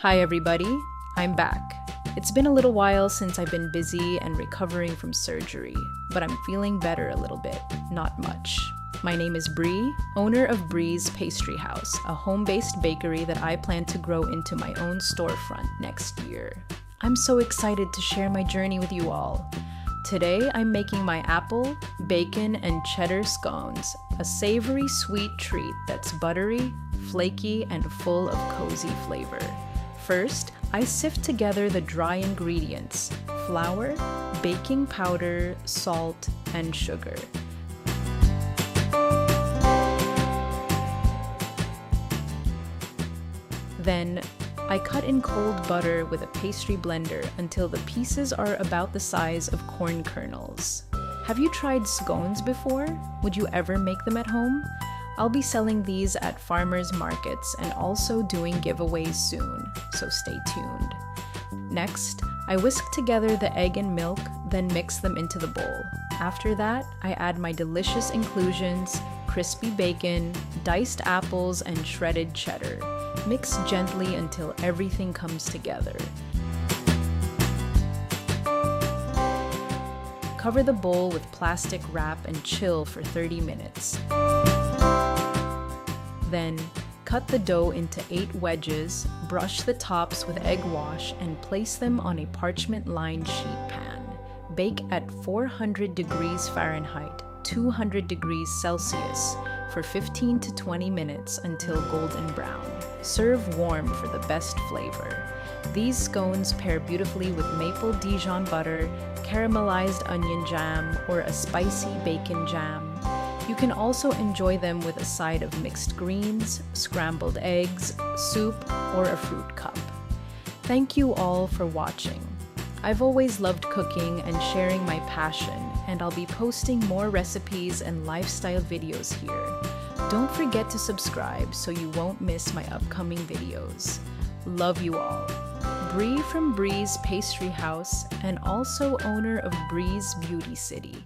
Hi everybody, I'm back. It's been a little while since I've been busy and recovering from surgery, but I'm feeling better a little bit, not much. My name is Bree, owner of Bree's Pastry House, a home-based bakery that I plan to grow into my own storefront next year. I'm so excited to share my journey with you all. Today, I'm making my apple, bacon, and cheddar scones, a savory sweet treat that's buttery, flaky, and full of cozy flavor. First, I sift together the dry ingredients: flour, baking powder, salt, and sugar. Then, I cut in cold butter with a pastry blender until the pieces are about the size of corn kernels. Have you tried scones before? Would you ever make them at home? I'll be selling these at farmers markets and also doing giveaways soon, so stay tuned. Next, I whisk together the egg and milk, then mix them into the bowl. After that, I add my delicious inclusions: crispy bacon, diced apples, and shredded cheddar. Mix gently until everything comes together. Cover the bowl with plastic wrap and chill for 30 minutes. Then, cut the dough into 8 wedges, brush the tops with egg wash, and place them on a parchment-lined sheet pan. Bake at 400 degrees Fahrenheit, 200 degrees Celsius, for 15 to 20 minutes until golden brown. Serve warm for the best flavor. These scones pair beautifully with maple Dijon butter, caramelized onion jam, or a spicy bacon jam. You can also enjoy them with a side of mixed greens, scrambled eggs, soup, or a fruit cup. Thank you all for watching. I've always loved cooking and sharing my passion, and I'll be posting more recipes and lifestyle videos here. Don't forget to subscribe so you won't miss my upcoming videos. Love you all. Bree from Bree's Pastry House, and also owner of Bree's Beauty City.